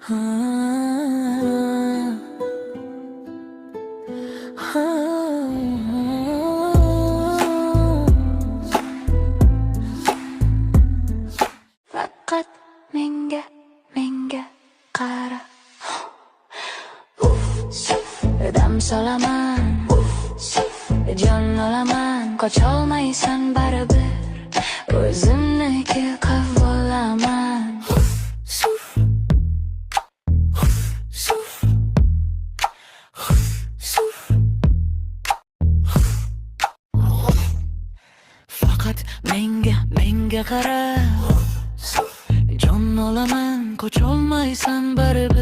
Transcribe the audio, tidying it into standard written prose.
Ha, ha. Faqat menga qara. Dam solaman, jon olaman, qocholmaysan baribir, o'zimniki qilib olaman. Faqat menga qara, jon olaman, qocholmaysan baribir.